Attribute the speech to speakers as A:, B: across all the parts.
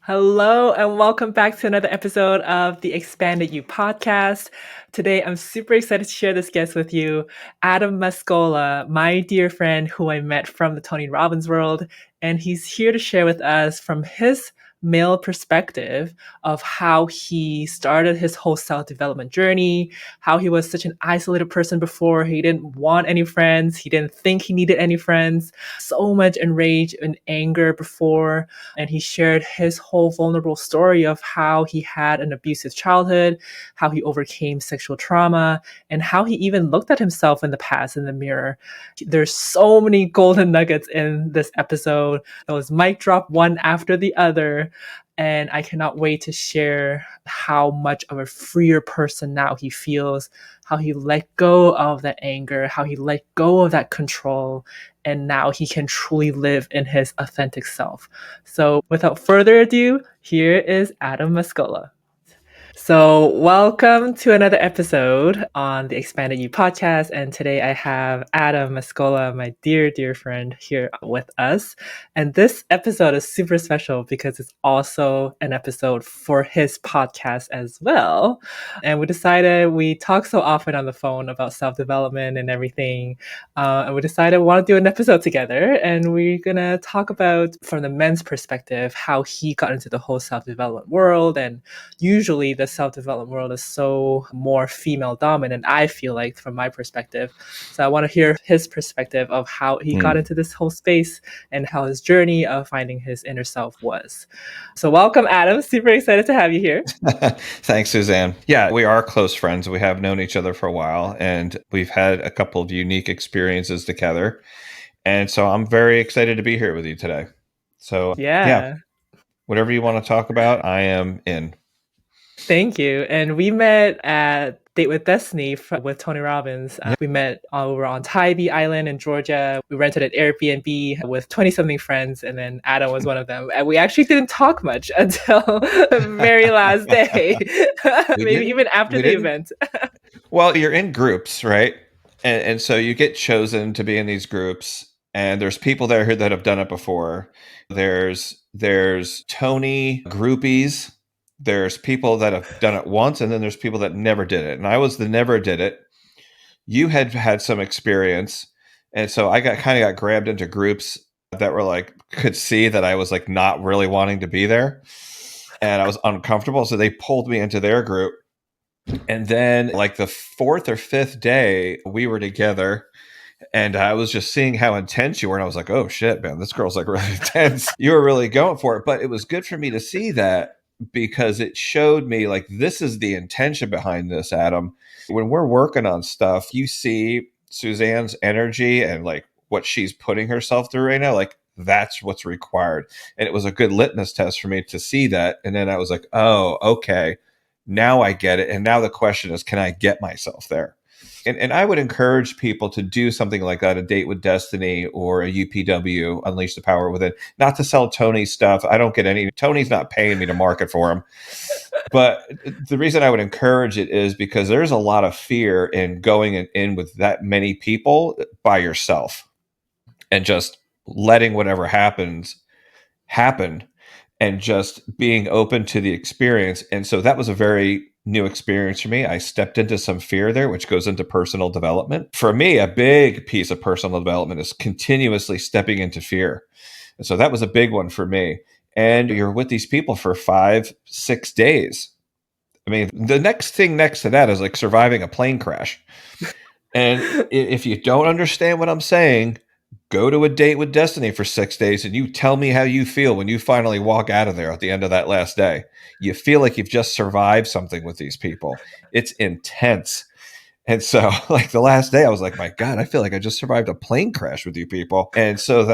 A: Hello, and welcome back to another episode of the Expanded You podcast. Today, I'm super excited to share this guest with you, Adam Mascola, my dear friend who I met from the Tony Robbins world. And he's here to share with us from his male perspective of how he started his whole self-development journey, how he was such an isolated person before. He didn't want any friends. He didn't think he needed any friends. So much enraged and anger before. And he shared his whole vulnerable story of how he had an abusive childhood, how he overcame sexual trauma, and how he even looked at himself in the past in the mirror. There's so many golden nuggets in this episode. Those mic drop one after the other. And I cannot wait to share how much of a freer person now he feels, how he let go of that anger, how he let go of that control, and now he can truly live in his authentic self. So without further ado, here is Adam Mascola. So, welcome to another episode on the Expanded You podcast. And today I have Adam Mascola, my dear, dear friend, here with us. And this episode is super special because it's also an episode for his podcast as well. And we decided we talk so often on the phone about self-development and everything. And we decided we want to do an episode together. And we're going to talk about, from the men's perspective, how he got into the whole self-development world. And usually the self-development world is so more female dominant, I feel like, from my perspective. So I want to hear his perspective of how he got into this whole space and how his journey of finding his inner self was. So welcome, Adam. Super excited to have you here.
B: Thanks, Suzanne. Yeah, we are close friends. We have known each other for a while, and we've had a couple of unique experiences together. And so I'm very excited to be here with you today. So yeah, whatever you want to talk about, I am in.
A: Thank you. And we met at Date with Destiny with Tony Robbins. We met over on Tybee Island in Georgia. We rented an Airbnb with 20-something friends, and then Adam was one of them. And we actually didn't talk much until the very last day, maybe even after the event.
B: Well, you're in groups, right? And so you get chosen to be in these groups, and there's people there that have done it before. There's Tony groupies. There's people that have done it once, and then there's people that never did it. And I was the never did it. You had had some experience. And so I got grabbed into groups that were like, could see that I was like not really wanting to be there. And I was uncomfortable. So they pulled me into their group. And then like the fourth or fifth day we were together, and I was just seeing how intense you were. And I was like, oh shit, man, this girl's like really intense. You were really going for it. But it was good for me to see that, because it showed me like, this is the intention behind this, Adam. When we're working on stuff, you see Suzanne's energy and like what she's putting herself through right now. Like, that's what's required. And it was a good litmus test for me to see that. And then I was like, oh, okay, now I get it. And now the question is, can I get myself there? And I would encourage people to do something like that, a Date with Destiny or a UPW, Unleash the Power Within. Not to sell Tony stuff. I don't get any. Tony's not paying me to market for him. But the reason I would encourage it is because there's a lot of fear in going in with that many people by yourself and just letting whatever happens happen and just being open to the experience. And so that was a very new experience for me. I stepped into some fear there, which goes into personal development. For me, a big piece of personal development is continuously stepping into fear. And so that was a big one for me. And you're with these people for 5-6 days. I mean, the next thing next to that is like surviving a plane crash. And if you don't understand what I'm saying, go to a Date with Destiny for 6 days and you tell me how you feel when you finally walk out of there at the end of that last day. You feel like you've just survived something with these people. It's intense. And so like the last day I was like, my God, I feel like I just survived a plane crash with you people. And so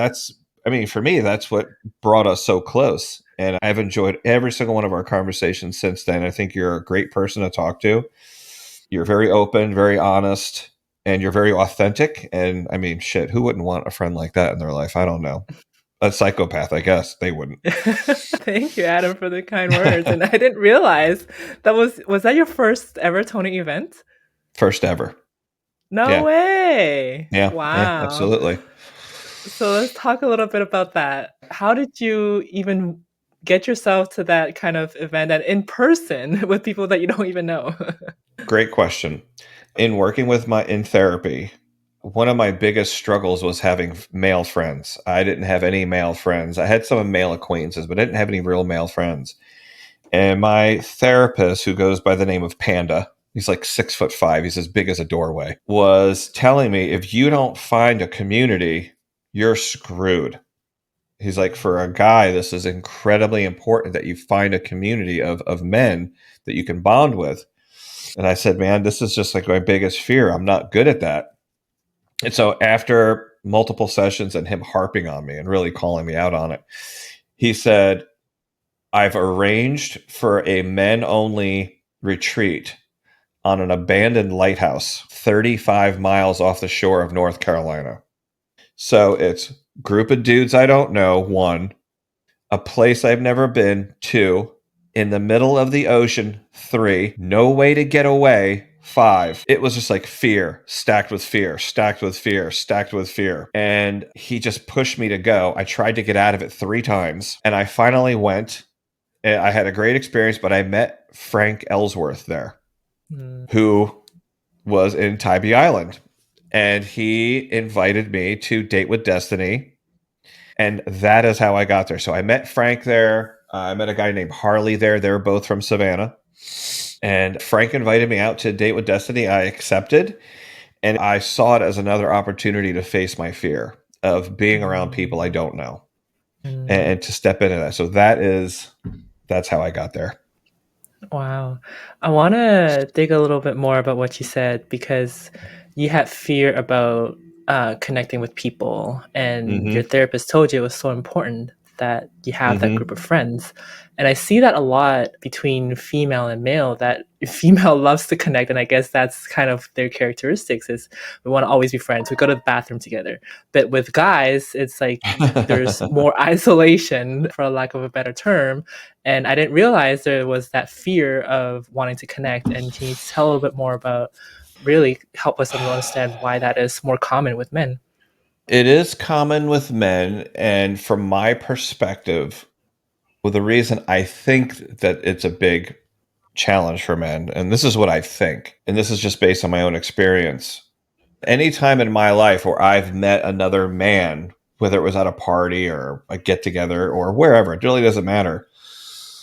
B: for me, that's what brought us so close. And I've enjoyed every single one of our conversations since then. I think you're a great person to talk to. You're very open, very honest, and you're very authentic. And I mean, shit, who wouldn't want a friend like that in their life? I don't know. A psychopath, I guess. They wouldn't.
A: Thank you, Adam, for the kind words. And I didn't realize was that your first ever Tony event?
B: First ever.
A: No
B: Yeah.
A: way.
B: Yeah. Yeah.
A: Wow.
B: Absolutely.
A: So let's talk a little bit about that. How did you even get yourself to that kind of event and in person with people that you don't even know?
B: Great question. In working with in therapy, one of my biggest struggles was having male friends. I didn't have any male friends. I had some male acquaintances, but I didn't have any real male friends. And my therapist, who goes by the name of Panda, he's like 6'5", he's as big as a doorway, was telling me, if you don't find a community, you're screwed. He's like, for a guy, this is incredibly important that you find a community of men that you can bond with. And I said, man, this is just like my biggest fear. I'm not good at that. And so after multiple sessions and him harping on me and really calling me out on it, he said, I've arranged for a men only retreat on an abandoned lighthouse 35 miles off the shore of North Carolina. So it's group of dudes I don't know, one, a place I've never been, two, in the middle of the ocean, three, no way to get away, five. It was just like fear, stacked with fear, stacked with fear, stacked with fear. And he just pushed me to go. I tried to get out of it 3 times, and I finally went. I had a great experience, but I met Frank Ellsworth there,
A: Mm,
B: who was in Tybee Island. And he invited me to Date with Destiny. And that is how I got there. So I met Frank there. I met a guy named Harley there. They were both from Savannah. And Frank invited me out to Date with Destiny. I accepted. And I saw it as another opportunity to face my fear of being around people I
A: mm,
B: don't know
A: mm.
B: and to step into that. So that's how I got there.
A: Wow. I want to dig a little bit more about what you said because you had fear about connecting with people, and your
B: Mm-hmm.
A: therapist told you it was so important that you have that group of
B: Mm-hmm.
A: friends. And I see that a lot between female and male, that female loves to connect, and I guess that's kind of their characteristics is we want to always be friends. We go to the bathroom together. But with guys, it's like there's more isolation, for lack of a better term, and I didn't realize there was that fear of wanting to connect. And can you tell a little bit more about really help us understand why that is more common with men?
B: It is common with men. And from my perspective, well, the reason I think that it's a big challenge for men, and this is what I think, and this is just based on my own experience. Anytime in my life where I've met another man, whether it was at a party or a get together or wherever, it really doesn't matter.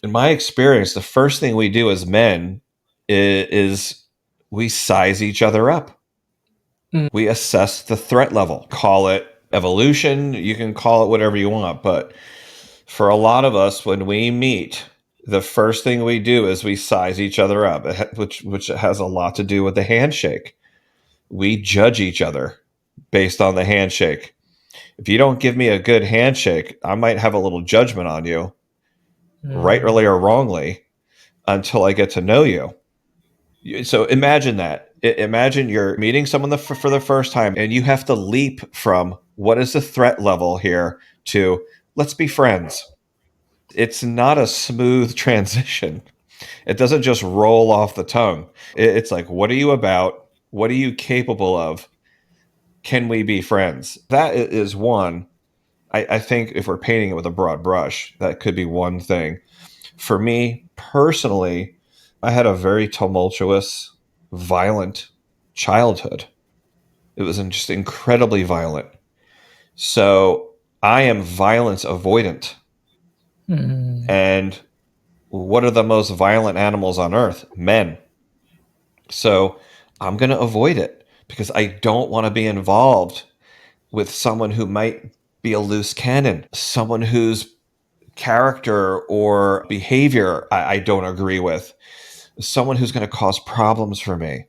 B: In my experience, the first thing we do as men is we size each other up.
A: Mm,
B: We assess the threat level. Call it evolution, you can call it whatever you want, but for a lot of us, when we meet, the first thing we do is we size each other up, which has a lot to do with the handshake. We judge each other based on the handshake. If you don't give me a good handshake, I might have a little judgment on you,
A: mm,
B: rightly or wrongly, until I get to know you. So imagine that. Imagine you're meeting someone for the first time, and you have to leap from what is the threat level here to let's be friends. It's not a smooth transition. It doesn't just roll off the tongue. It's like, what are you about? What are you capable of? Can we be friends? That is one. I think if we're painting it with a broad brush, that could be one thing. For me personally, I had a very tumultuous, violent childhood. It was just incredibly violent. So I am violence avoidant.
A: mm,
B: And what are the most violent animals on earth? Men. So I'm going to avoid it because I don't want to be involved with someone who might be a loose cannon, someone whose character or behavior I don't agree with, someone who's going to cause problems for me.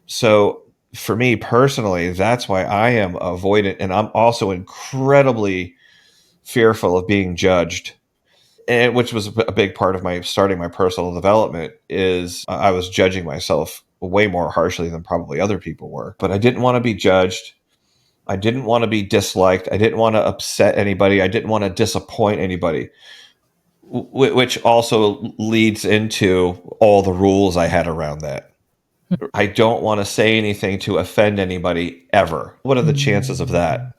B: So for me personally, that's why I am avoidant. And I'm also incredibly fearful of being judged. And which was a big part of my starting my personal development is I was judging myself way more harshly than probably other people were. But I didn't want to be judged. I didn't want to be disliked. I didn't want to upset anybody. I didn't want to disappoint anybody, which also leads into all the rules I had around that. I don't want to say anything to offend anybody ever. What are the chances of that?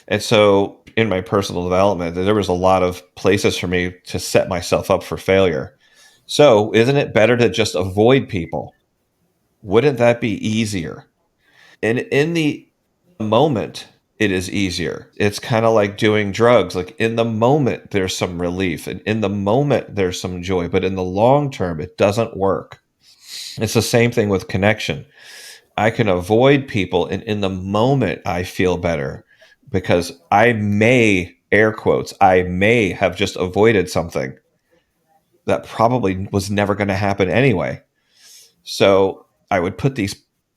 B: And so in my personal development, there was a lot of places for me to set myself up for failure. So isn't it better to just avoid people? Wouldn't that be easier? And in the moment, it is easier. It's kind of like doing drugs. Like in the moment, there's some relief, and in the moment, there's some joy. But in the long term, it doesn't work. It's the same thing with connection. I can avoid people, and in the moment, I feel better because I may, air quotes, I may have just avoided something that probably was never going to happen anyway. So I would put these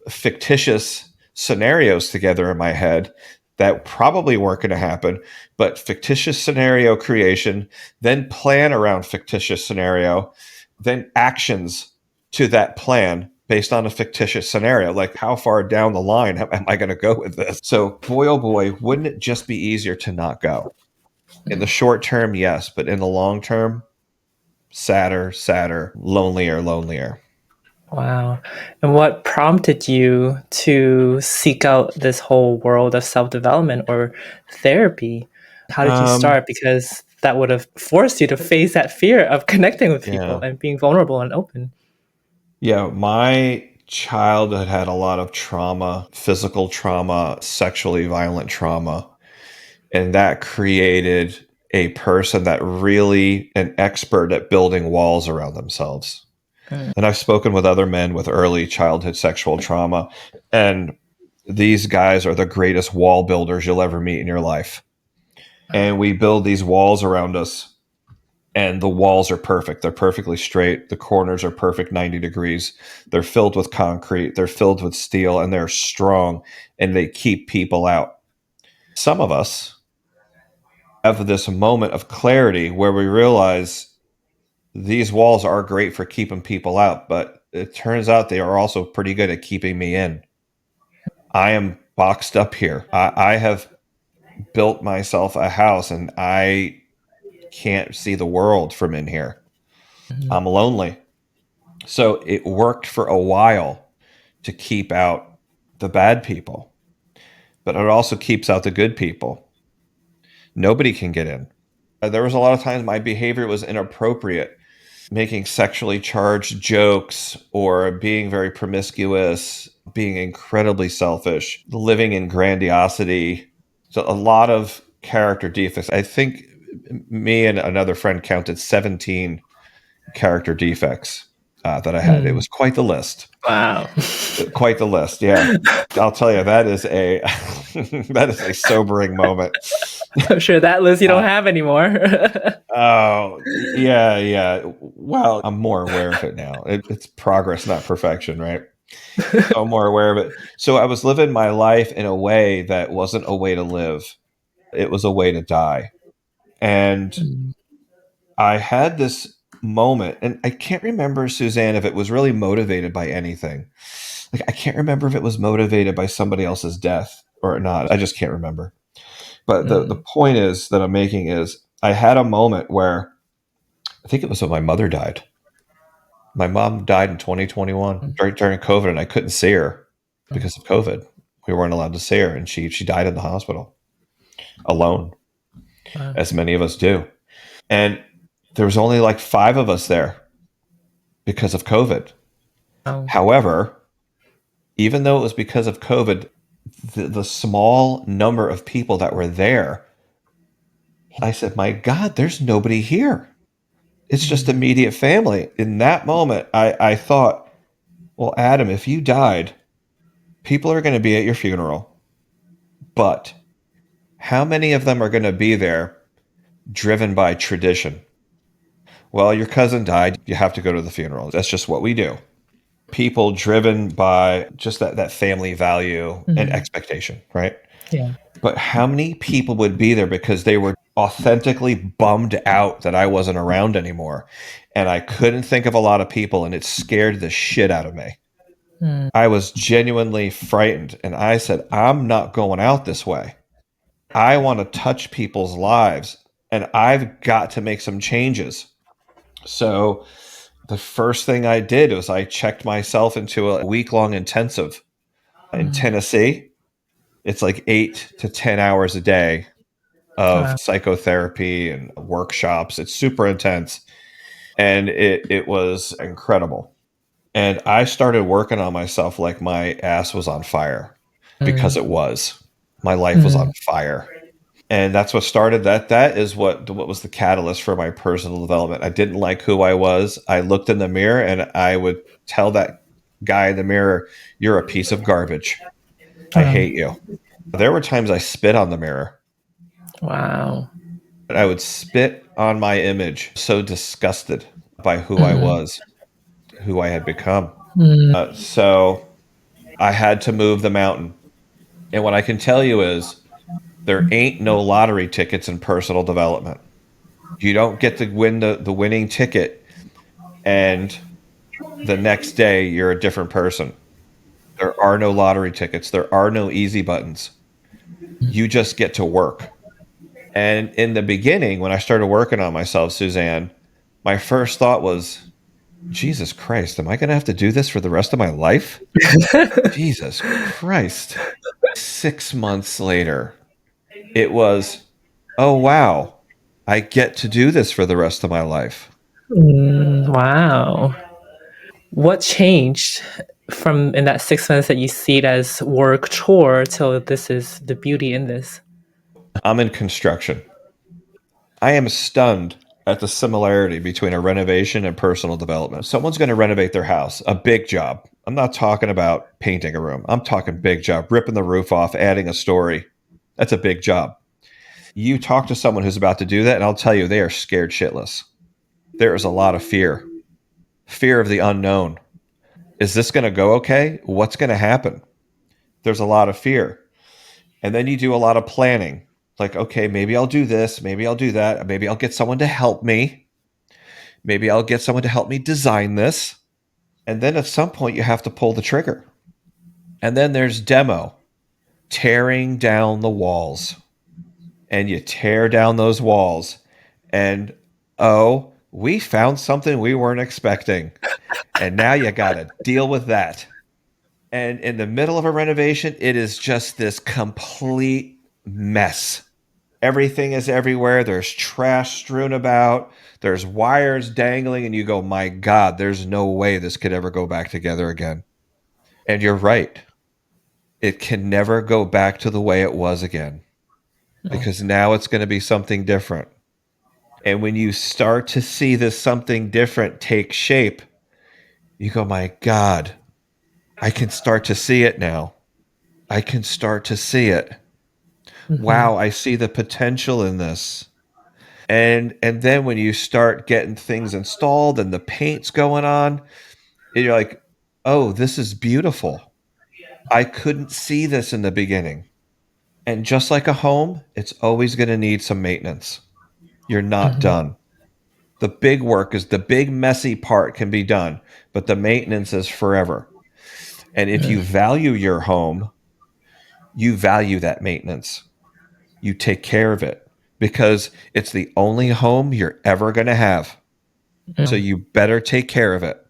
B: fictitious scenarios together in my head that probably weren't going to happen, but fictitious scenario creation, then plan around fictitious scenario, then actions to that plan based on a fictitious scenario. Like, how far down the line am I going to go with this? So, boy, oh boy, wouldn't it just be easier to not go? In the short term, yes, but in the long term, sadder, sadder, lonelier, lonelier.
A: Wow. And what prompted you to seek out this whole world of self development or therapy? How did you
B: Um,
A: start? Because that would have forced you to face that fear of connecting with people
B: yeah.
A: and being vulnerable and open.
B: Yeah, my childhood had a lot of trauma, physical trauma, sexually violent trauma, and that created a person that really an expert at building walls around themselves.
A: Mm.
B: And I've spoken with other men with early childhood sexual trauma, and these guys are the greatest wall builders you'll ever meet in your life. And we build these walls around us, and the walls are perfect. They're perfectly straight. The corners are perfect 90 degrees. They're filled with concrete. They're filled with steel, and they're strong, and they keep people out. Some of us have this moment of clarity where we realize these walls are great for keeping people out, but it turns out they are also pretty good at keeping me in. I am boxed up here. I have built myself a house, and I can't see the world from in here. I'm lonely. So it worked for a while to keep out the bad people, but it also keeps out the good people. Nobody can get in. There was a lot of times my behavior was inappropriate, making sexually charged jokes or being very promiscuous, being incredibly selfish, living in grandiosity. So a lot of character defects. I think me and another friend counted 17 character defects that I had. It
A: Mm.
B: was quite the list.
A: Wow.
B: Quite the list, yeah. I'll tell you, that is a that is a sobering moment.
A: I'm sure that list you don't
B: Uh,
A: have anymore.
B: oh, yeah, yeah. Well, I'm more aware of it now. It's progress, not perfection, right? So I'm more aware of it. So I was living my life in a way that wasn't a way to live. It was a way to die. And
A: Mm.
B: I had this moment, and I can't remember, Suzanne, if it was really motivated by anything. Like, I can't remember if it was motivated by somebody else's death or not. I just can't remember. But the
A: Mm.
B: point is that I'm making is I had a moment where I think it was when my mother died. My mom died in 2021 during COVID, and I couldn't see her because of COVID. We weren't allowed to see her, and she died in the hospital alone,
A: Wow.
B: as many of us do. And there was only like 5 of us there because of COVID.
A: Wow.
B: However, even though it was because of COVID, the small number of people that were there, I said, my God, there's nobody here. It's just
A: Mm.
B: immediate family. In that moment, I thought, well, Adam, if you died, people are going to be at your funeral, but how many of them are going to be there driven by tradition? Well, your cousin died. You have to go to the funeral. That's just what we do. People driven by just that family value and
A: Mm.
B: expectation, right?
A: Yeah.
B: But how many people would be there because they were authentically bummed out that I wasn't around anymore? And I couldn't think of a lot of people, and it scared the shit out of me.
A: Mm.
B: I was genuinely frightened. And I said, I'm not going out this way. I want to touch people's lives, and I've got to make some changes. So The first thing I did was I checked myself into a week-long intensive in
A: Mm.
B: Tennessee. It's like 8 to 10 hours a day of
A: Wow.
B: psychotherapy and workshops. It's super intense. And it was incredible. And I started working on myself like my ass was on fire because
A: Mm.
B: it was. My life was on
A: Mm.
B: fire. And that's what started that is what was the catalyst for my personal development. I didn't like who I was. I looked in the mirror and I would tell that guy in the mirror, "You're a piece of garbage. I hate you." There were times I spit on the mirror.
A: Wow.
B: I would spit on my image, so disgusted by who I
A: Mm.
B: was, who I had become.
A: Mm.
B: So I had to move the mountain. And what I can tell you is there ain't no lottery tickets in personal development. You don't get to win the winning ticket and the next day you're a different person. There are no lottery tickets. There are no easy buttons. You just get to work. And in the beginning, when I started working on myself, Suzanne, my first thought was, Jesus Christ, am I going to have to do this for the rest of my life? Jesus Christ. 6 months later, it was, oh, wow, I get to do this for the rest of my life.
A: Mm. Wow. What changed from in that 6 months that you see it as work chore till this is the beauty in this?
B: I'm in construction. I am stunned at the similarity between a renovation and personal development. Someone's going to renovate their house, a big job. I'm not talking about painting a room. I'm talking big job, ripping the roof off, adding a story. That's a big job. You talk to someone who's about to do that, and I'll tell you, they are scared shitless. There is a lot of fear of the unknown. Is this going to go okay? What's going to happen? There's a lot of fear. And then you do a lot of planning. Like, okay, maybe I'll do this. Maybe I'll do that. Maybe I'll get someone to help me. Maybe I'll get someone to help me design this. And then at some point, you have to pull the trigger. And then there's demo, tearing down the walls. And you tear down those walls. And oh, we found something we weren't expecting. And now you got to deal with that. And in the middle of a renovation, it is just this complete mess. Everything is everywhere. There's trash strewn about. There's wires dangling, and you go, my God, there's no way this could ever go back together again. And you're right. It can never go back to the way it was again
A: No.
B: because now it's going to be something different. And when you start to see this something different take shape, you go, my God, I can start to see it now. I can start to see it.
A: Mm-hmm.
B: Wow, I see the potential in this. And then when you start getting things installed and the paint's going on, you're like, oh, this is beautiful. I couldn't see this in the beginning. And just like a home, it's always going to need some maintenance. You're not
A: Mm-hmm.
B: done. The big work is the big messy part can be done, but the maintenance is forever. And if you value your home, you value that maintenance. You take care of it because it's the only home you're ever going to have. So
A: Mm-hmm.
B: you better take care of it.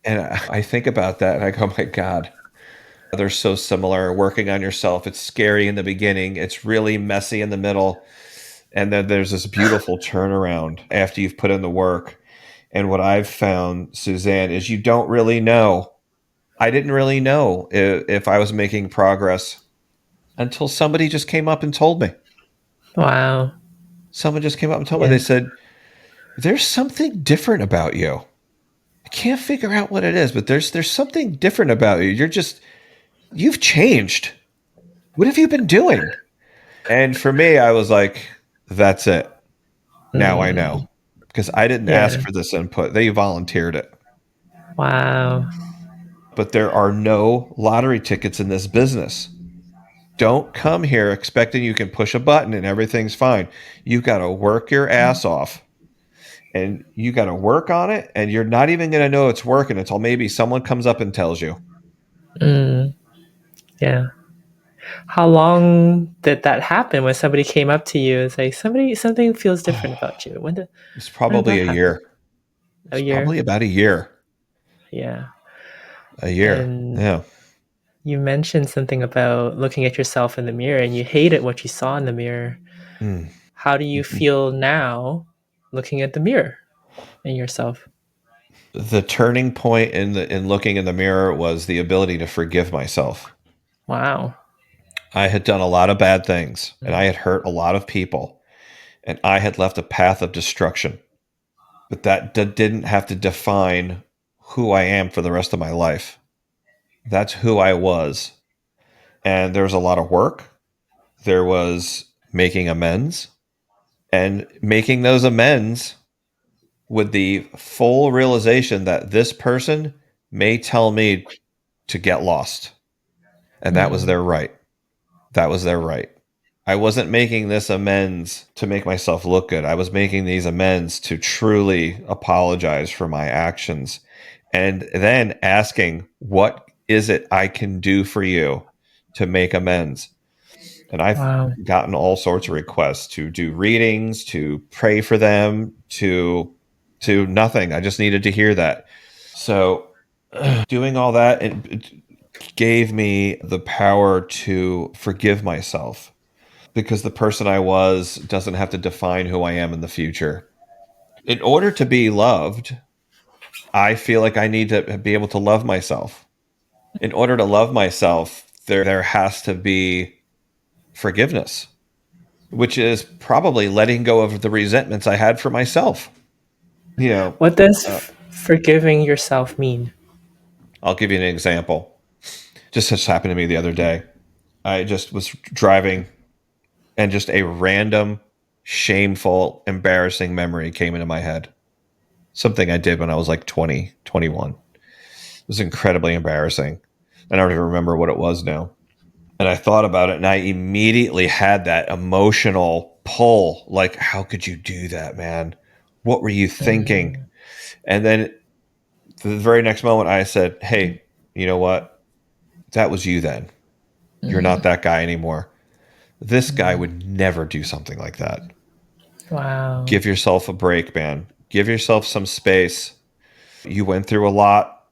B: And I think about that and I go, my God, they're so similar. Working on yourself, it's scary in the beginning, it's really messy in the middle. And then there's this beautiful turnaround after you've put in the work. And what I've found, Suzanne, is you don't really know. I didn't really know if I was making progress until somebody just came up and told me.
A: Wow.
B: Someone just came up and told me.
A: Yeah.
B: They said, there's something different about you. I can't figure out what it is, but there's something different about you. You've changed. What have you been doing? And for me, I was like, that's it. Now I
A: Mm.
B: know. Because I didn't ask
A: Yeah.
B: for this input. They volunteered it.
A: Wow.
B: But there are no lottery tickets in this business. Don't come here expecting you can push a button and everything's fine. You got to work your ass off and you got to work on it. And you're not even going to know it's working until maybe someone comes up and tells you.
A: Mm. Yeah. How long did that happen when somebody came up to you and say, something feels different about you? When did
B: It's
A: when did
B: probably
A: that
B: a
A: happen?
B: year.
A: A
B: It's
A: year?
B: probably about a year.
A: Yeah.
B: A year.
A: And
B: Yeah.
A: you mentioned something about looking at yourself in the mirror and you hated what you saw in the mirror.
B: Mm.
A: How do you feel now looking at the mirror and yourself?
B: The turning point in looking in the mirror was the ability to forgive myself.
A: Wow.
B: I had done a lot of bad things and I had hurt a lot of people and I had left a path of destruction. But that didn't have to define who I am for the rest of my life. That's who I was. And there was a lot of work. There was making amends and making those amends with the full realization that this person may tell me to get lost. And that was
A: Mm.
B: their right. That was their right. I wasn't making this amends to make myself look good. I was making these amends to truly apologize for my actions and then asking, what is it I can do for you to make amends? And I've
A: Wow.
B: gotten all sorts of requests to do readings, to pray for them, to nothing. I just needed to hear that. So doing all that, it gave me the power to forgive myself because the person I was doesn't have to define who I am in the future. In order to be loved, I feel like I need to be able to love myself. In order to love myself, there has to be forgiveness, which is probably letting go of the resentments I had for myself. You know,
A: What does
B: uh,
A: forgiving yourself mean?
B: I'll give you an example. Just happened to me the other day. I just was driving and just a random, shameful, embarrassing memory came into my head. Something I did when I was like 20, 21. It was incredibly embarrassing. I don't even remember what it was now. And I thought about it and I immediately had that emotional pull like, how could you do that, man? What were you thinking?
A: Mm.
B: And then the very next moment, I said, hey, you know what? That was you then. You're not
A: Mm.
B: that guy anymore. This guy
A: Mm.
B: would never do something like that.
A: Wow.
B: Give yourself a break, man. Give yourself some space. You went through a lot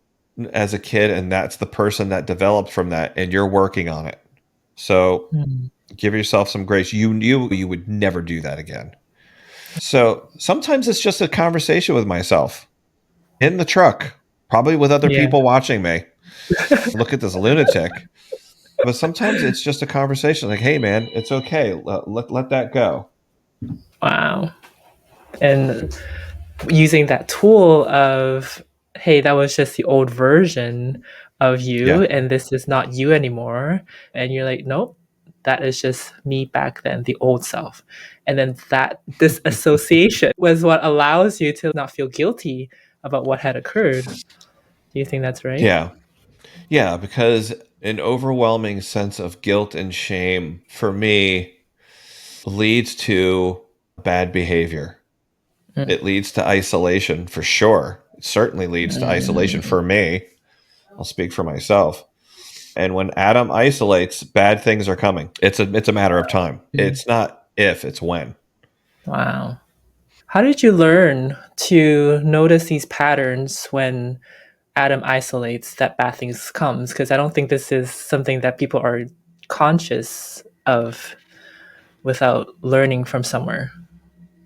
B: as a kid, and that's the person that developed from that, and you're working on it. So
A: Mm.
B: give yourself some grace. You knew you would never do that again. So sometimes it's just a conversation with myself in the truck, probably with other
A: Yeah.
B: people watching me. Look at this lunatic. But sometimes it's just a conversation like, hey, man, it's okay. Let that go.
A: Wow. And using that tool of, hey, that was just the old version of
B: Yeah.
A: you, and this is not you anymore. And you're like, nope, that is just me back then, the old self. And then that disassociation was what allows you to not feel guilty about what had occurred. Do you think that's right?
B: Yeah. Yeah. Because an overwhelming sense of guilt and shame for me leads to bad behavior.
A: Mm.
B: It leads to isolation for sure. It certainly leads to isolation
A: Mm.
B: for me. I'll speak for myself. And when Adam isolates, bad things are coming. It's a matter of time.
A: Mm.
B: It's not if, it's when.
A: Wow. How did you learn to notice these patterns when Adam isolates that bad things comes? Because I don't think this is something that people are conscious of without learning from somewhere.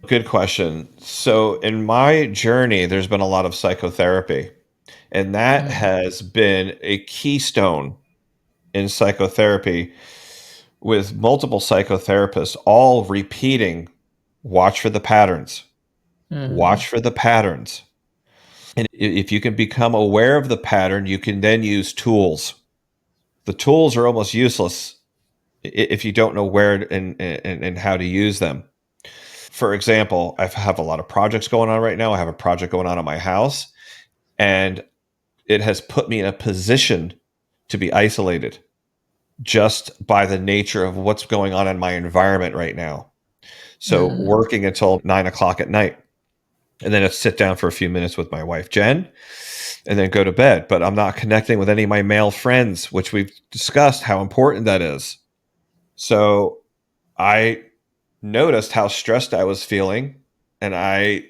B: Good question. So in my journey, there's been a lot of psychotherapy, and that
A: Mm.
B: has been a keystone in psychotherapy with multiple psychotherapists all repeating, watch for the patterns.
A: Mm.
B: Watch for the patterns. And if you can become aware of the pattern, you can then use tools. The tools are almost useless if you don't know where and how to use them. For example, I have a lot of projects going on right now. I have a project going on at my house, and it has put me in a position to be isolated just by the nature of what's going on in my environment right now. So,
A: Mm.
B: working until 9 o'clock at night, and then I sit down for a few minutes with my wife, Jen, and then go to bed. But I'm not connecting with any of my male friends, which we've discussed how important that is. So, I noticed how stressed I was feeling, and I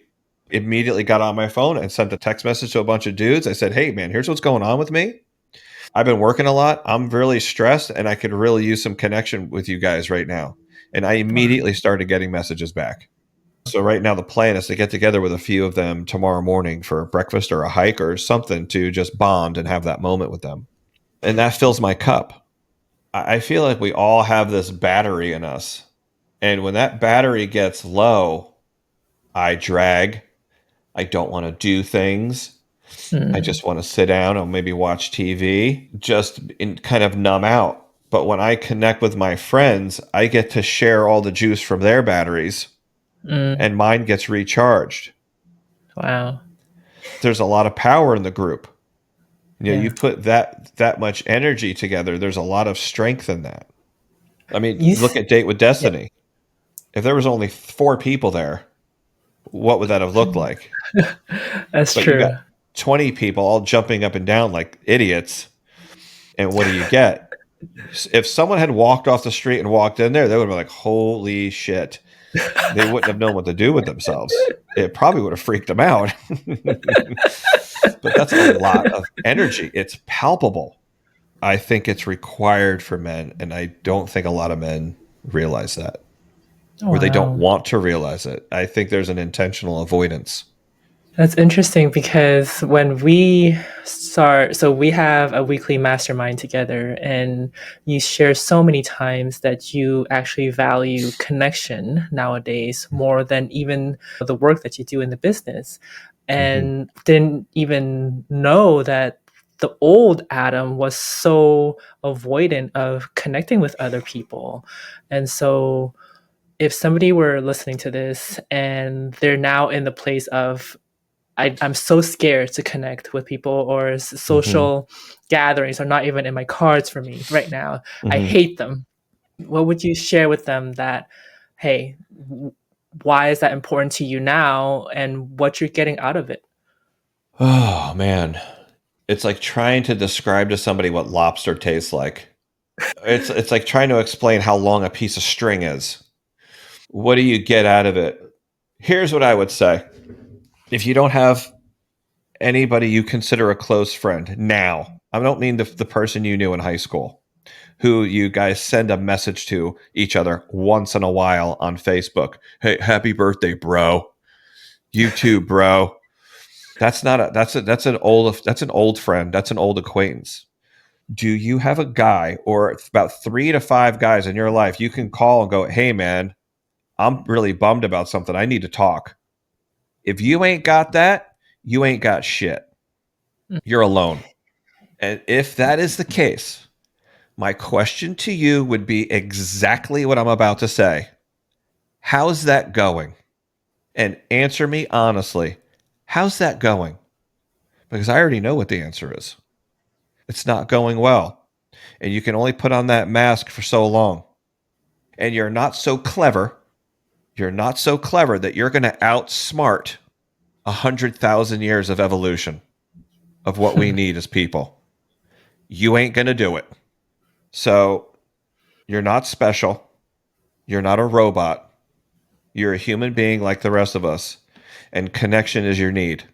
B: Immediately got on my phone and sent a text message to a bunch of dudes. I said, hey, man, here's what's going on with me. I've been working a lot. I'm really stressed and I could really use some connection with you guys right now. And I immediately started getting messages back. So right now the plan is to get together with a few of them tomorrow morning for breakfast or a hike or something to just bond and have that moment with them. And that fills my cup. I feel like we all have this battery in us. And when that battery gets low, I drag. I don't want to do things. I just want to sit down and maybe watch TV, just kind of numb out. But when I connect with my friends, I get to share all the juice from their batteries and mine gets recharged.
A: Wow.
B: There's a lot of power in the group. You know,
A: Yeah.
B: you put that much energy together, there's a lot of strength in that. I mean,
A: You
B: look
A: s-
B: at Date with
A: yeah.
B: Destiny. If there was only 4 people there, what would that have looked like?
A: That's
B: But you
A: true.
B: got 20 people all jumping up and down like idiots. And what do you get? If someone had walked off the street and walked in there, they would have been like, holy shit. They wouldn't have known what to do with themselves. It probably would have freaked them out. But that's a lot of energy. It's palpable. I think it's required for men. And I don't think a lot of men realize that, or they don't
A: Wow.
B: want to realize it. I think there's an intentional avoidance.
A: That's interesting because when we start, so we have a weekly mastermind together, and you share so many times that you actually value connection nowadays more than even the work that you do in the business.
B: Mm-hmm.
A: And didn't even know that the old Adam was so avoidant of connecting with other people. And so, if somebody were listening to this and they're now in the place of I'm so scared to connect with people, or
B: Mm-hmm.
A: social gatherings are not even in my cards for me right now. I
B: Mm-hmm.
A: hate them. What would you share with them that, hey, why is that important to you now and what you're getting out of it?
B: Oh, man. It's like trying to describe to somebody what lobster tastes like. It's like trying to explain how long a piece of string is. What do you get out of it? Here's what I would say. If you don't have anybody you consider a close friend now, I don't mean the person you knew in high school, who you guys send a message to each other once in a while on Facebook. Hey, happy birthday, bro. You too, bro. That's an old friend. That's an old acquaintance. Do you have a guy or about 3 to 5 guys in your life you can call and go, hey man, I'm really bummed about something. I need to talk. If you ain't got that, you ain't got shit. You're alone. And if that is the case, my question to you would be exactly what I'm about to say. How's that going? And answer me honestly. How's that going? Because I already know what the answer is. It's not going well. And you can only put on that mask for so long. And you're not so clever. You're not so clever that you're going to outsmart 100,000 years of evolution of what we need as people. You ain't going to do it. So you're not special. You're not a robot. You're a human being like the rest of us. And connection is your need.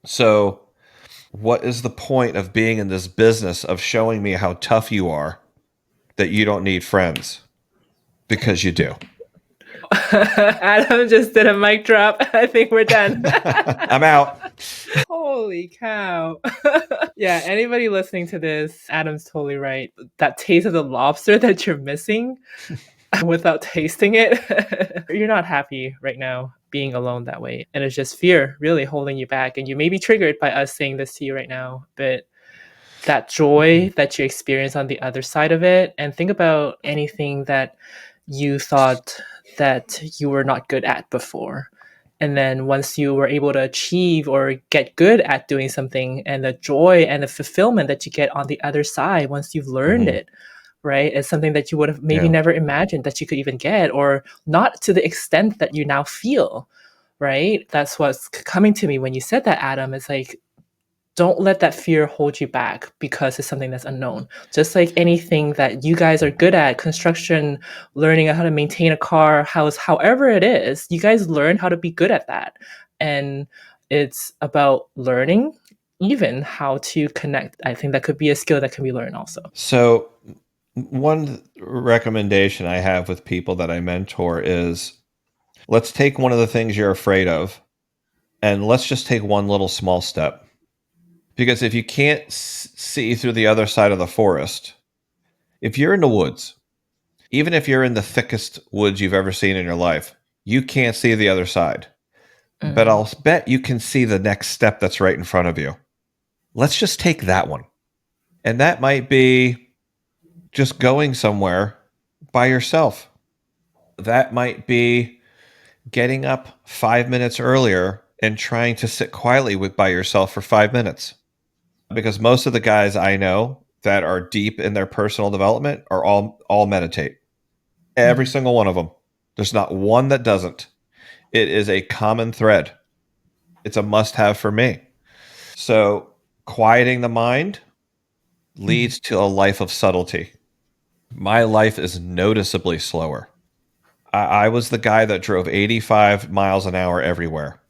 B: So, what is the point of being in this business of showing me how tough you are that you don't need friends? Because you do.
A: Adam just did a mic drop. I think we're done.
B: I'm out.
A: Holy cow. Yeah, anybody listening to this, Adam's totally right. That taste of the lobster that you're missing without tasting it, you're not happy right now being alone that way. And it's just fear really holding you back. And you may be triggered by us saying this to you right now, but that joy that you experience on the other side of it, and think about anything that you thought that you were not good at before. And then once you were able to achieve or get good at doing something, and the joy and the fulfillment that you get on the other side once you've learned
B: Mm-hmm.
A: it, right? It's something that you would have maybe
B: Yeah.
A: never imagined that you could even get, or not to the extent that you now feel, right? That's what's coming to me when you said that, Adam. It's like, don't let that fear hold you back because it's something that's unknown. Just like anything that you guys are good at, construction, learning how to maintain a car, house, however it is, you guys learn how to be good at that. And it's about learning even how to connect. I think that could be a skill that can be learned also.
B: So, one recommendation I have with people that I mentor is let's take one of the things you're afraid of and let's just take one little small step. Because if you can't see through the other side of the forest, if you're in the woods, even if you're in the thickest woods you've ever seen in your life, you can't see the other side. But I'll bet you can see the next step that's right in front of you. Let's just take that one. And that might be just going somewhere by yourself. That might be getting up 5 minutes earlier and trying to sit quietly by yourself for 5 minutes. Because most of the guys I know that are deep in their personal development are all meditate. Every single one of them. There's not one that doesn't. It is a common thread. It's a must-have for me. So quieting the mind leads to a life of subtlety. My life is noticeably slower. I was the guy that drove 85 miles an hour everywhere.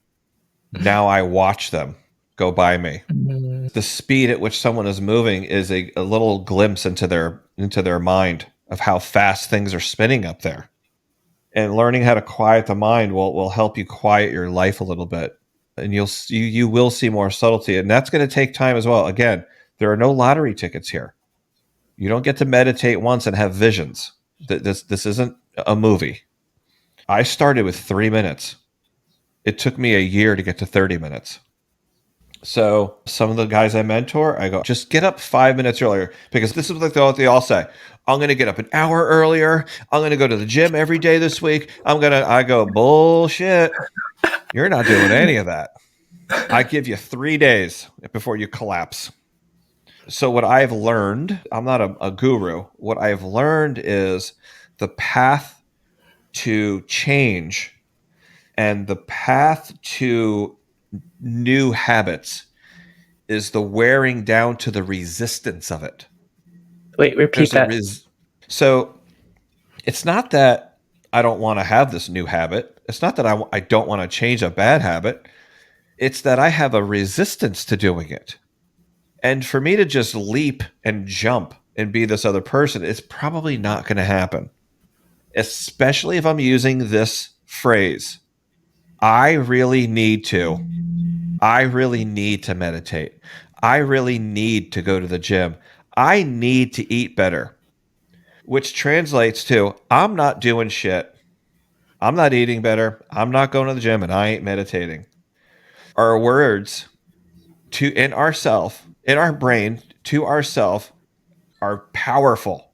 B: Now I watch them go by me. The speed at which someone is moving is a little glimpse into their mind of how fast things are spinning up there. And learning how to quiet the mind will help you quiet your life a little bit. And you will see more subtlety. And that's going to take time as well. Again, there are no lottery tickets here. You don't get to meditate once and have visions. This isn't a movie. I started with 3 minutes. It took me a year to get to 30 minutes. So some of the guys I mentor, I go, just get up 5 minutes earlier, because this is what they all say. I'm going to get up an hour earlier. I'm going to go to the gym every day this week. I go, bullshit. You're not doing any of that. I give you 3 days before you collapse. So what I've learned, I'm not a guru. What I've learned is the path to change and the path to new habits is the wearing down to the resistance of it.
A: Wait, repeat that.
B: So it's not that I don't want to have this new habit. It's not that I don't want to change a bad habit. It's that I have a resistance to doing it. And for me to just leap and jump and be this other person, it's probably not going to happen. Especially if I'm using this phrase. I really need to meditate. I really need to go to the gym. I need to eat better, which translates to I'm not doing shit. I'm not eating better. I'm not going to the gym, and I ain't meditating. Our words in our brain to ourself are powerful.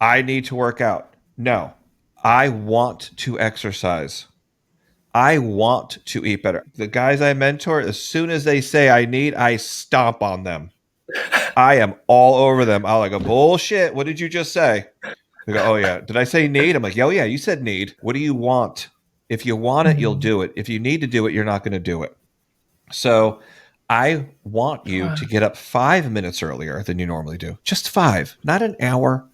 B: I need to work out. No, I want to exercise. I want to eat better. The guys I mentor, as soon as they say I stomp on them. I am all over them. I'll go, bullshit. What did you just say? They go, oh yeah. Did I say need? I'm like, oh yeah, you said need. What do you want? If you want it, you'll do it. If you need to do it, you're not going to do it. So I want you to get up 5 minutes earlier than you normally do. Just 5, not an hour.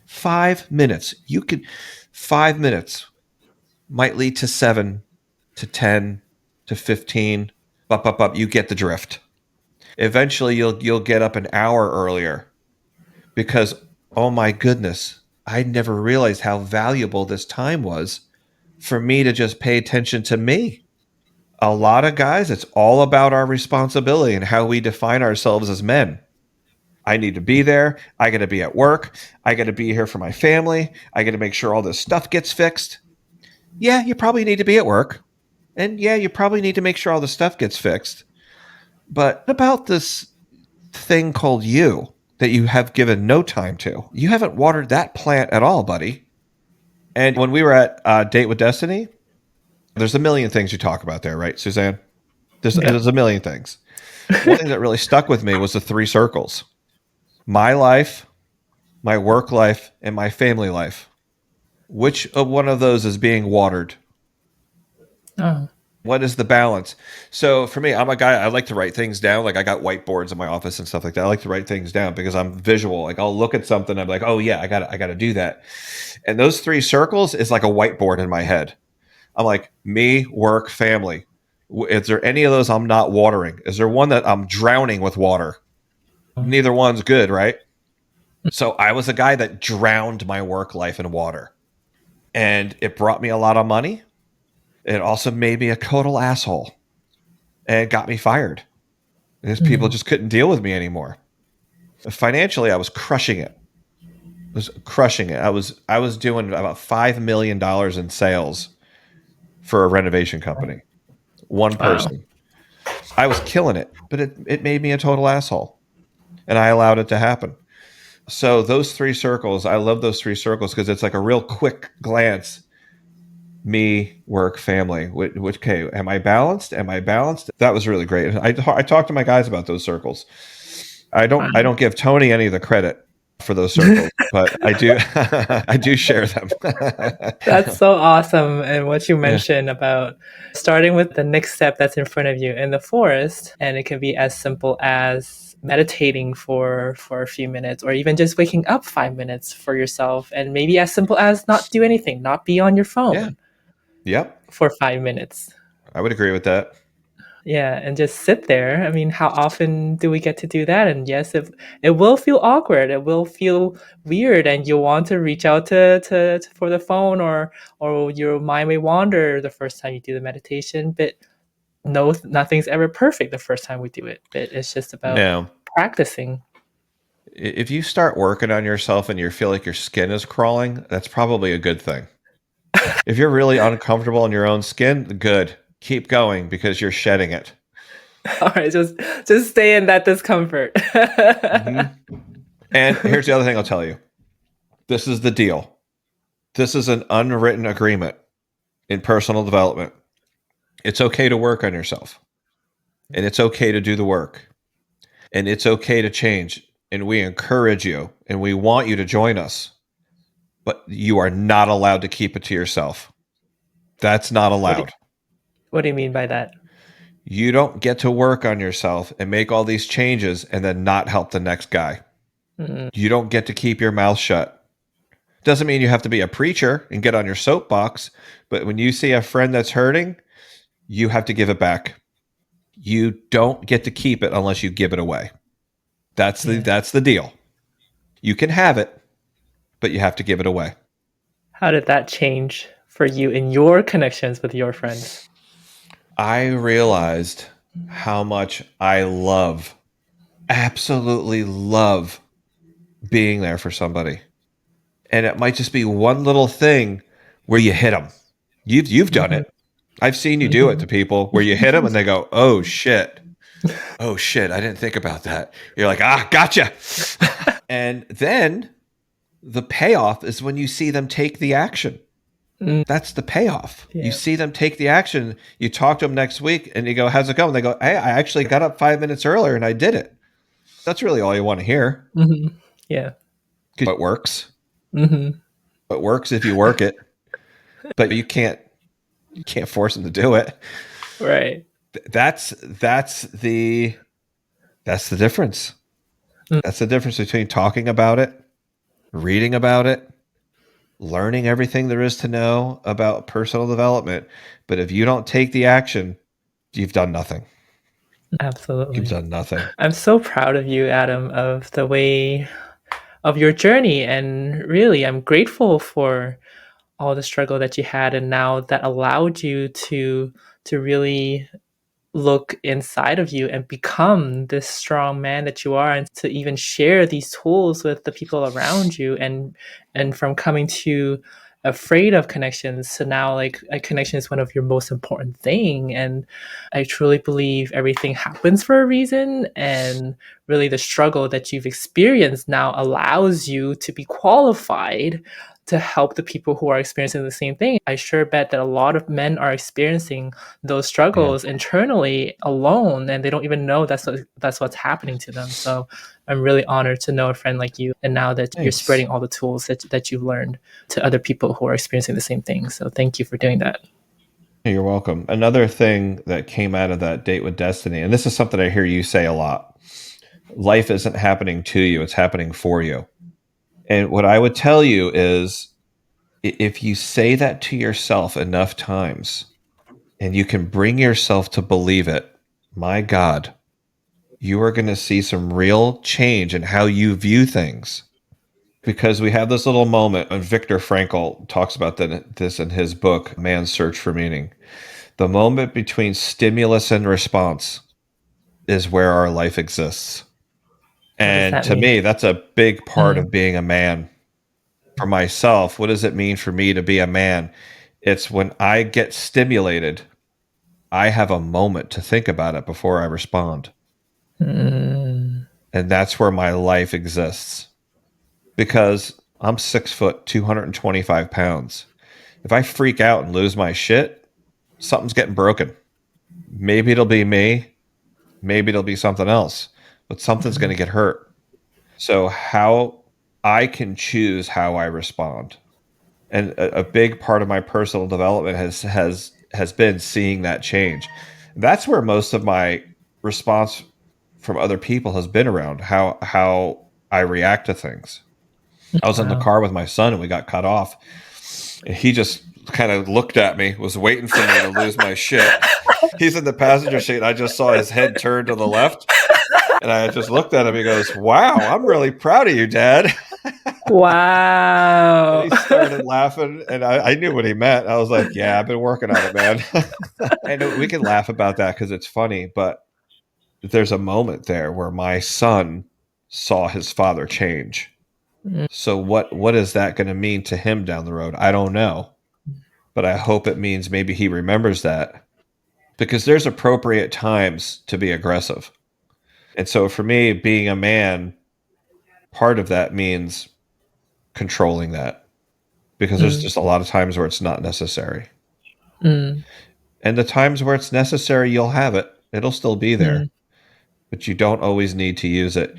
B: 5 minutes. 5 minutes might lead to 7 to 10 to 15. You get the drift. Eventually you'll get up an hour earlier because, oh my goodness, I never realized how valuable this time was for me to just pay attention to me. A lot of guys, it's all about our responsibility and how we define ourselves as men. I need to be there. I got to be at work. I got to be here for my family. I got to make sure all this stuff gets fixed. Yeah, you probably need to be at work. And yeah, you probably need to make sure all the stuff gets fixed. But what about this thing called you that you have given no time to? You haven't watered that plant at all, buddy. And when we were at Date with Destiny, there's a million things you talk about there, right, Suzanne? There's a million things. One thing that really stuck with me was the 3 circles. My life, my work life, and my family life. Which of one of those is being watered?
A: Oh.
B: What is the balance? So for me, I'm a guy, I like to write things down. Like I got whiteboards in my office and stuff like that. I like to write things down because I'm visual. Like I'll look at something, I'm like, oh yeah, I got to do that. And those 3 circles is like a whiteboard in my head. I'm like, me, work, family. Is there any of those I'm not watering? Is there one that I'm drowning with water? Neither one's good, right? So I was a guy that drowned my work life in water. And it brought me a lot of money. It also made me a total asshole and got me fired. Because people just couldn't deal with me anymore. Financially, I was crushing it. I was doing about $5 million in sales for a renovation company. One
A: Wow.
B: person. I was killing it, but it made me a total asshole. And I allowed it to happen. So those three circles, I love those three circles because it's like a real quick glance. Me, work, family. Which okay, am I balanced? Am I balanced? That was really great. I talked to my guys about those circles. I
A: Wow.
B: don't give Tony any of the credit for those circles, but I do I do share them.
A: That's so awesome. And what you
B: Yeah.
A: mentioned about starting with the next step that's in front of you in the forest, and it can be as simple as meditating for a few minutes, or even just waking up 5 minutes for yourself, and maybe as simple as not do anything, not be on your
B: Yeah.
A: phone
B: Yep.
A: for 5 minutes.
B: I would agree with that.
A: Yeah, and just sit there. I mean, how often do we get to do that? And yes, it will feel awkward. It will feel weird, and you'll want to reach out to for the phone, or your mind may wander the first time you do the meditation. But no, nothing's ever perfect the first time we do it. But it's just about
B: Now,
A: practicing.
B: if you start working on yourself and you feel like your skin is crawling, that's probably a good thing. If you're really uncomfortable in your own skin, good. Keep going because you're shedding it.
A: All right, just stay in that discomfort.
B: Hmm. And here's the other thing I'll tell you. This is the deal. This is an unwritten agreement in personal development. It's okay to work on yourself, and it's okay to do the work, and it's okay to change. And we encourage you and we want you to join us, but you are not allowed to keep it to yourself. That's not
A: What do,
B: allowed.
A: what do you mean by that?
B: You don't get to work on yourself and make all these changes and then not help the next guy.
A: Mm,
B: You don't get to keep your mouth shut. Doesn't mean you have to be a preacher and get on your soapbox, but when you see a friend that's hurting, you have to give it back. You don't get to keep it unless you give it away.
A: yeah.
B: That's the deal. You can have it, but you have to give it away.
A: How did that change for you in your connections with your friends?
B: I realized how much I love, absolutely love being there for somebody. And it might just be one little thing where you hit them. You've done
A: Mhm,
B: it. I've seen you do it to
A: mhm.
B: people where you hit them and they go, "Oh shit. Oh shit, I didn't think about that." You're like, "Ah, gotcha." And then the payoff is when you see them take the action.
A: Mm,
B: That's the payoff. You
A: yeah.
B: see them take the action. You talk to them next week and you go, "How's it going?" They go, "Hey, I actually got up 5 minutes earlier and I did it." That's really all you want to hear.
A: Mhm. Yeah.
B: Because it works.
A: Mhm.
B: It works if you work it, but you can't force them to do it.
A: Right.
B: That's the difference.
A: Mm,
B: That's the difference between talking about it, reading about it, learning everything there is to know about personal development. But if you don't take the action, you've done nothing. You've
A: absolutely.
B: done nothing.
A: I'm so proud of you, Adam, of the way of your journey, and really, I'm grateful for all the struggle that you had, and now that allowed you to really look inside of you and become this strong man that you are, and to even share these tools with the people around you, and from coming to afraid of connections to now like a connection is one of your most important thing. And I truly believe everything happens for a reason, and really the struggle that you've experienced now allows you to be qualified to help the people who are experiencing the same thing. I sure bet that a lot of men are experiencing those
B: Yeah.
A: struggles internally alone, and they don't even know that's what's happening to them. So I'm really honored to know a friend like you, and now that you're
B: Thanks.
A: spreading all the tools that you've learned to other people who are experiencing the same thing. So thank you for doing that.
B: You're welcome. Another thing that came out of that date with Destiny, and this is something I hear you say a lot: life isn't happening to you, it's happening for you. And what I would tell you is if you say that to yourself enough times, and you can bring yourself to believe it, my God, you are going to see some real change in how you view things. Because we have this little moment, and Viktor Frankl talks about this in his book, Man's Search for Meaning. The moment between stimulus and response is where our life exists.
A: What does
B: And
A: that
B: to
A: mean?
B: me, that's a big part of being a man. For myself, what does it mean for me to be a man? It's when I get stimulated, I have a moment to think about it before I respond.
A: Mm.
B: And that's where my life exists. Because I'm 6 foot, 225 pounds. If I freak out and lose my shit, something's getting broken. Maybe it'll be me. Maybe it'll be something else, but something's going to get hurt. So, how I can choose how I respond. And a big part of my personal development has been seeing that change. That's where most of my response from other people has been around how I react to things. I was in the
A: Wow.
B: car with my son and we got cut off. And he just kind of looked at me, was waiting for me to lose my shit. He's in the passenger seat. I just saw his head turn to the left. And I just looked at him. He goes, "Wow, I'm really proud of you, Dad." And
A: Wow.
B: he started laughing. And I knew what he meant. I was like, "Yeah, I've been working on it, man." And we can laugh about that because it's funny. But there's a moment there where my son saw his father change.
A: Mm.
B: So what is that going to mean to him down the road? I don't know. But I hope it means maybe he remembers that, because there's appropriate times to be aggressive. And so for me, being a man, part of that means controlling that, because there's
A: Mm.
B: just a lot of times where it's not necessary.
A: Mm.
B: And the times where it's necessary, you'll have it. It'll still be there,
A: Mm.
B: but you don't always need to use it.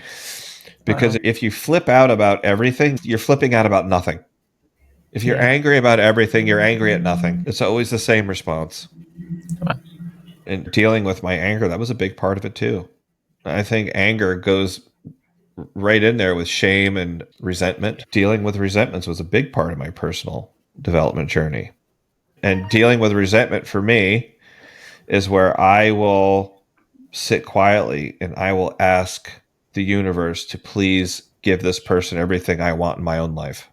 B: Because
A: Wow.
B: if you flip out about everything, you're flipping out about nothing. If you're
A: Yeah.
B: angry about everything, you're angry at nothing. It's always the same response.
A: Wow.
B: And dealing with my anger, that was a big part of it too. I think anger goes right in there with shame and resentment. Dealing with resentments was a big part of my personal development journey. And dealing with resentment for me is where I will sit quietly and I will ask the universe to please give this person everything I want in my own life.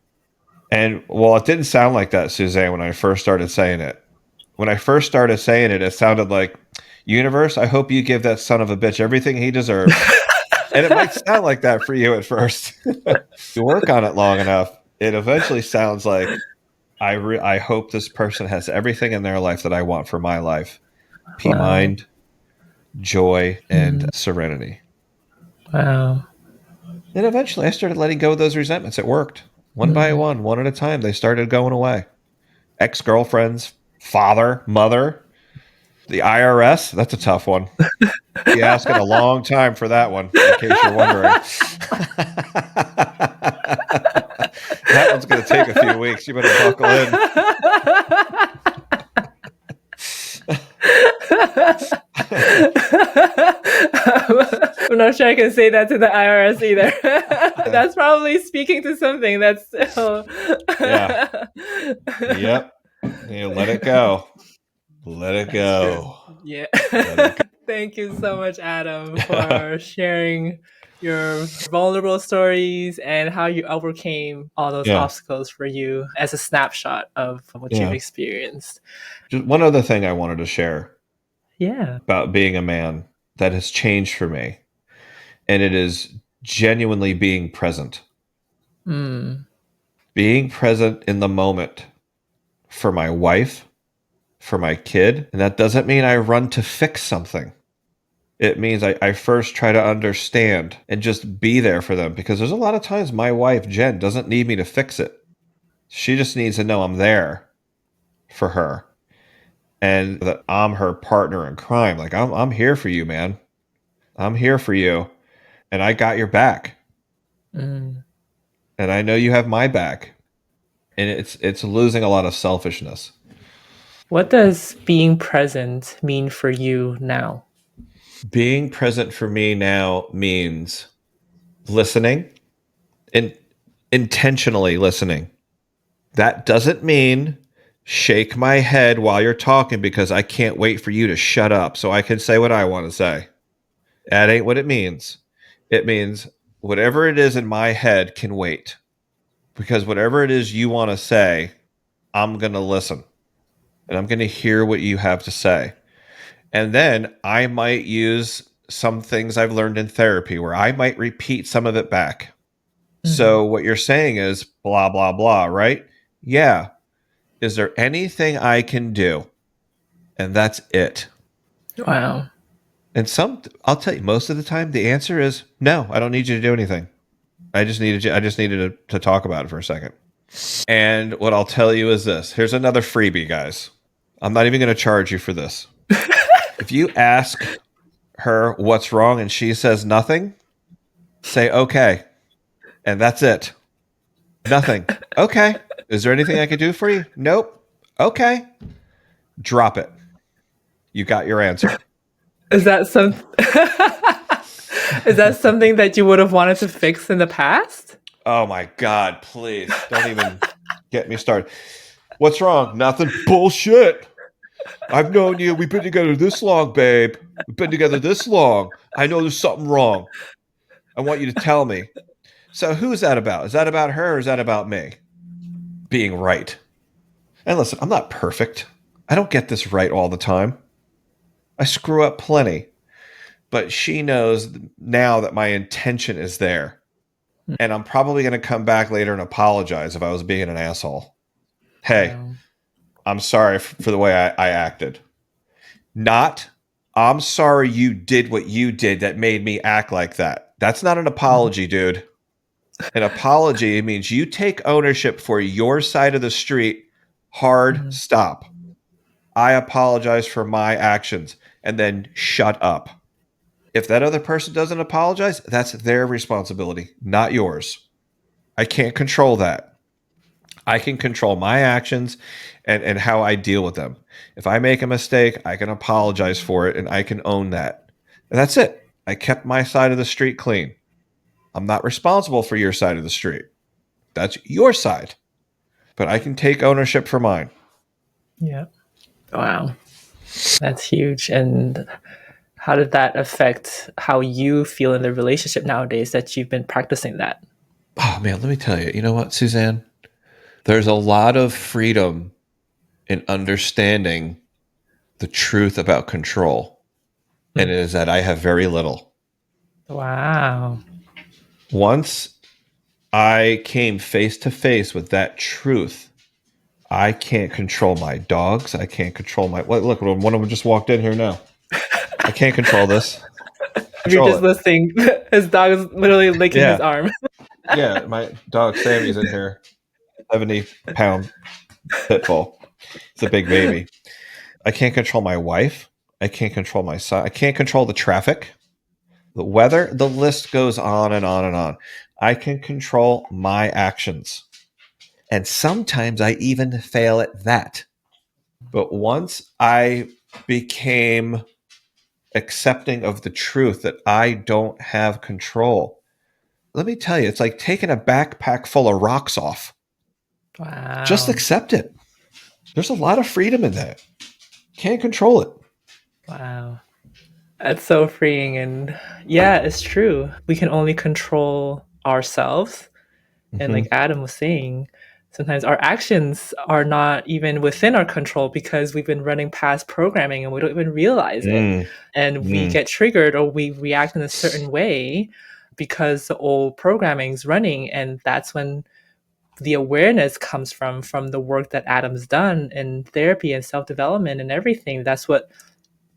B: And well, it didn't sound like that, Suzanne, when I first started saying it. When I first started saying it, it sounded like, universe, I hope you give that son of a bitch everything he deserves. And it might sound like that for you at first. You work on it long enough, it eventually sounds like, I hope this person has everything in their life that I want for my life: peace,
A: Wow.
B: mind, joy, and
A: Mm.
B: serenity.
A: Wow.
B: And eventually I started letting go of those resentments. It worked. One by
A: Mm.
B: one at a time, they started going away. Ex-girlfriends, father, mother, the IRS, that's a tough one. Be asking a long time for that one, in case you're wondering. That one's going to take a few weeks. You better buckle in.
A: I'm not sure I can say that to the IRS either. That's probably speaking to something that's still.
B: Yeah. Yep. You let it go. Let it
A: That's true.
B: go.
A: Yeah.
B: Let it go.
A: Thank you so much, Adam, for sharing your vulnerable stories and how you overcame all those
B: Yeah.
A: obstacles for you as a snapshot of what you've
B: Yeah.
A: experienced.
B: Just one other thing I wanted to share
A: Yeah.
B: about being a man that has changed for me, and it is genuinely being present.
A: Mm.
B: Being present in the moment for my wife, for my kid. And that doesn't mean I run to fix something. It means I first try to understand and just be there for them, because there's a lot of times my wife, Jen, doesn't need me to fix it. She just needs to know I'm there for her and that I'm her partner in crime. Like, I'm here for you, man. I'm here for you. And I got your back.
A: Mm.
B: And I know you have my back. And it's losing a lot of selfishness.
A: What does being present mean for you now?
B: Being present for me now means listening and intentionally listening. That doesn't mean shake my head while you're talking because I can't wait for you to shut up so I can say what I want to say. That ain't what it means. It means whatever it is in my head can wait. Because whatever it is you want to say, I'm going to listen. And I'm going to hear what you have to say. And then I might use some things I've learned in therapy where I might repeat some of it back. So what you're saying is blah, blah, blah, right? Yeah. Is there anything I can do? And that's it.
A: Wow.
B: And I'll tell you, most of the time, the answer is no, I don't need you to do anything. I just needed to talk about it for a second. And what I'll tell you is this. Here's another freebie, guys. I'm not even going to charge you for this. If you ask her what's wrong and she says nothing, say, okay. And that's it. Nothing. Okay. Is there anything I can do for you? Nope. Okay. Drop it. You got your answer.
A: Is that some? Is that something that you would have wanted to fix in the past?
B: Oh my God, please don't even get me started. What's wrong? Nothing. Bullshit. I've known you. We've been together this long, babe. We've been together this long. I know there's something wrong. I want you to tell me. So who's that about? Is that about her or is that about me? Being right. And listen, I'm not perfect. I don't get this right all the time. I screw up plenty. But she knows now that my intention is there. And I'm probably going to come back later and apologize if I was being an asshole. Hey, I'm sorry for the way I acted. Not, I'm sorry you did what you did that made me act like that. That's not an apology, dude. An apology means you take ownership for your side of the street. Hard stop. I apologize for my actions. And then shut up. If that other person doesn't apologize, that's their responsibility, not yours. I can't control that. I can control my actions and how I deal with them. If I make a mistake, I can apologize for it and I can own that. And that's it. I kept my side of the street clean. I'm not responsible for your side of the street. That's your side. But I can take ownership for mine.
A: Yeah. Wow. That's huge. And how did that affect how you feel in the relationship nowadays that you've been practicing that?
B: Oh, man, let me tell you. You know what, Suzanne? There's a lot of freedom in understanding the truth about control. And it is that I have very little.
A: Wow.
B: Once I came face to face with that truth, I can't control my dogs. I can't control my... Look, one of them just walked in here now. I can't control this.
A: If you're just listening, his dog is literally licking his arm.
B: Yeah, my dog Sammy's in here. 70-pound pit bull. It's a big baby. I can't control my wife. I can't control my son. I can't control the traffic, the weather. The list goes on and on and on. I can control my actions. And sometimes I even fail at that. But once I became accepting of the truth that I don't have control, let me tell you, it's like taking a backpack full of rocks off.
A: Wow.
B: Just accept it. There's a lot of freedom in that. Can't control it.
A: Wow. That's so freeing. And yeah, it's true. We can only control ourselves. And like Adam was saying, sometimes our actions are not even within our control because we've been running past programming and we don't even realize it. And we get triggered or we react in a certain way because the old programming is running. And that's when the awareness comes from the work that Adam's done in therapy and self-development and everything. That's what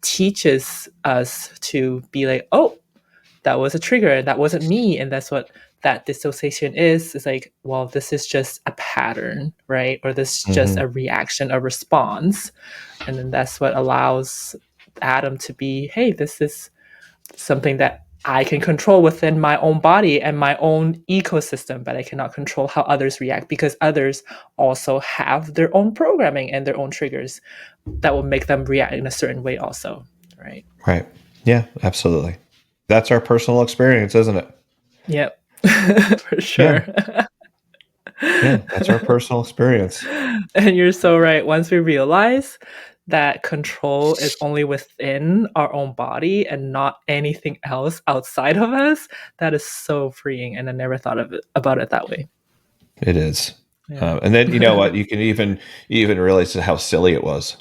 A: teaches us to be like, oh, that was a trigger. That wasn't me. And that's what that dissociation is. It's like, well, this is just a pattern, right? Or this is just a reaction, a response. And then that's what allows Adam to be, hey, this is something that I can control within my own body and my own ecosystem, but I cannot control how others react because others also have their own programming and their own triggers that will make them react in a certain way also, right?
B: Right. Yeah, absolutely. That's our personal experience, isn't it?
A: Yep, for sure. Yeah.
B: Yeah, that's our personal experience.
A: And you're so right. Once we realize that control is only within our own body and not anything else outside of us, that is so freeing. And I never thought of it about it that way.
B: It is.
A: Yeah.
B: And then you know what? You can even realize how silly it was.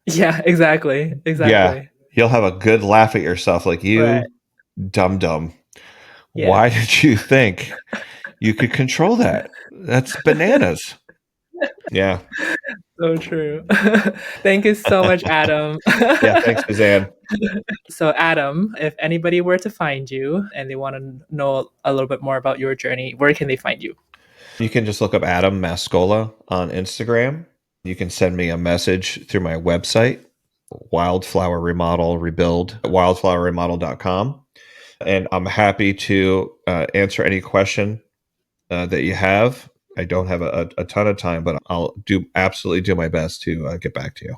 A: Yeah, exactly.
B: Yeah,
A: Exactly.
B: you'll have a good laugh at yourself, like
A: Right.
B: you dumb dumb.
A: Yeah.
B: Why did you think you could control that? That's bananas. Yeah.
A: So true. Thank you so much, Adam.
B: Yeah. Thanks, Suzanne.
A: So, Adam, if anybody were to find you and they want to know a little bit more about your journey, where can they find you?
B: You can just look up Adam Mascola on Instagram. You can send me a message through my website, Wildflower Remodel Rebuild, wildflowerremodel.com. And I'm happy to answer any question that you have. I don't have a ton of time, but I'll absolutely do my best to get back to you.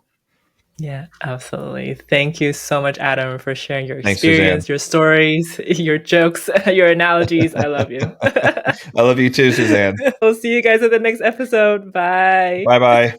A: Yeah, absolutely. Thank you so much, Adam, for sharing your
B: Thanks, Suzanne.
A: experience, your stories, your jokes, your analogies. I love you.
B: I love you too, Suzanne.
A: We'll see you guys in the next episode. Bye.
B: Bye bye.